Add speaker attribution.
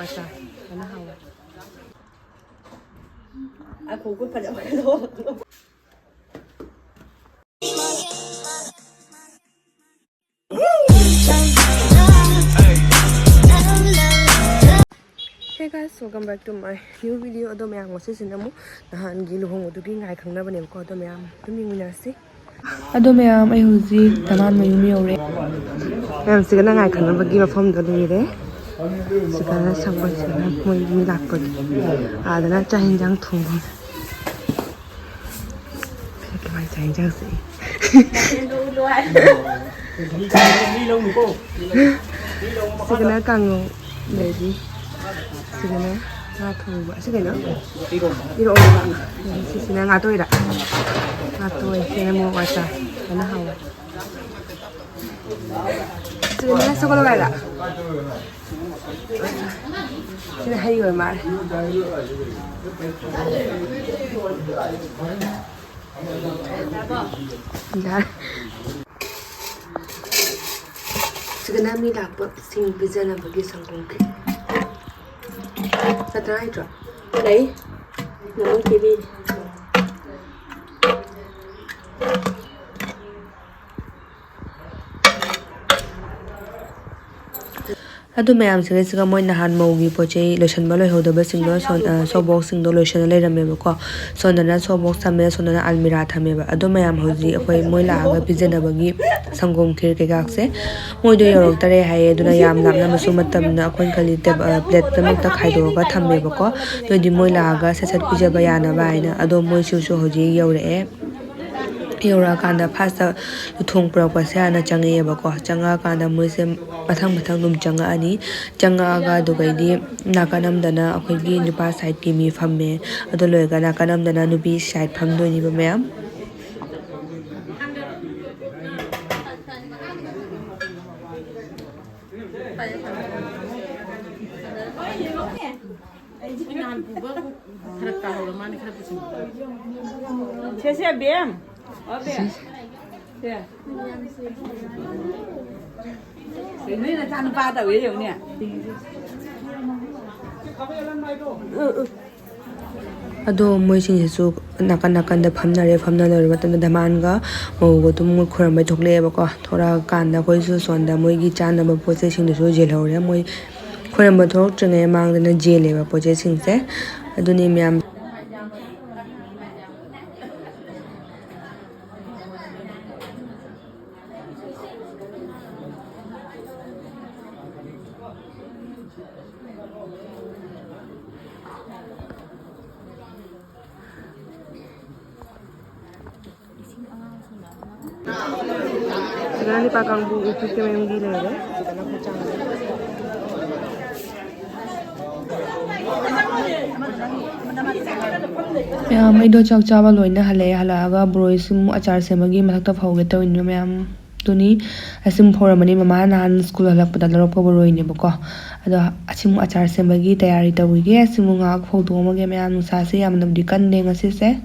Speaker 1: 와자. 하나 하고.
Speaker 2: 아 고급 파자마로.
Speaker 1: Hey guys, welcome back to my new video. Ado mayang masisina mo nahan giluhong udugi ngai khangnaba nem ko ado mayam tumingunasi. Ado mayam ay huzi tanan mayumi ore. Mayam sigana ngai khangnaba gi mafam do lire. Sigana sangba sigana moi mi lakpod. Adana cha hinjang thungom. Phek mai cha hinjang se. Sigana kangong lady. Sigana nga thuba sigana iro ba sigana nga toira nga toi sigana mo wasa ana hawa sigana sokolo gaira sigana hayo mar sigana mi lakpa sing bizana bagi sangkong ke Satra itu,
Speaker 2: Đấy, nấu TV.
Speaker 1: Adu mayam sing siga moi nahan maugi pochei lotion ba loi hodaba sing do so box sing do lotion le rame ba ko sondana so box same sondana almira thame ba adu mayam hoji akoi moi la ga pijena bagi sangom khir ke gak se moi do yorok tare haye duna yam lam na masu matam na akoi khali te plate pe mak ta khaido ga thame ba ko to di moi la ga sasat pije ba yana ba ina adu moi su su hoji yore e Yora kanda pasta thong propa se ana change ba ko changa kanda moi se mathang dum changa ani changa ga dugai di nakanam dana akhoi gi nupa side ki mi phamme ado loi ga nakanam dana nubi side pham do ni ba mayam
Speaker 2: Saya biam. Dạ. Ini là chăn ba tàu ấy nè.
Speaker 1: Ado moi sing su nakan da phamna lor matan da man ga mo go tum mo khoram bai thokle ba ko thora kan da koi su son da moi gi chan na ba po se sing da su jel hore moi khoram ba thok chenge mang da na jele ba po se sing se adu ni myam Sekarang di pakang bu itu kemeng gila ya, sekarang kucang. Ya, mai do chak chawa loina hala ga broisim achar semagi mathakta phauge to in myam tuni asim phoramani mama nan school halak pada lorok pa boroi ne bako ado asim achar semagi tayari tawige asim nga phau do mage myam sa se yam nam di kan de ngase se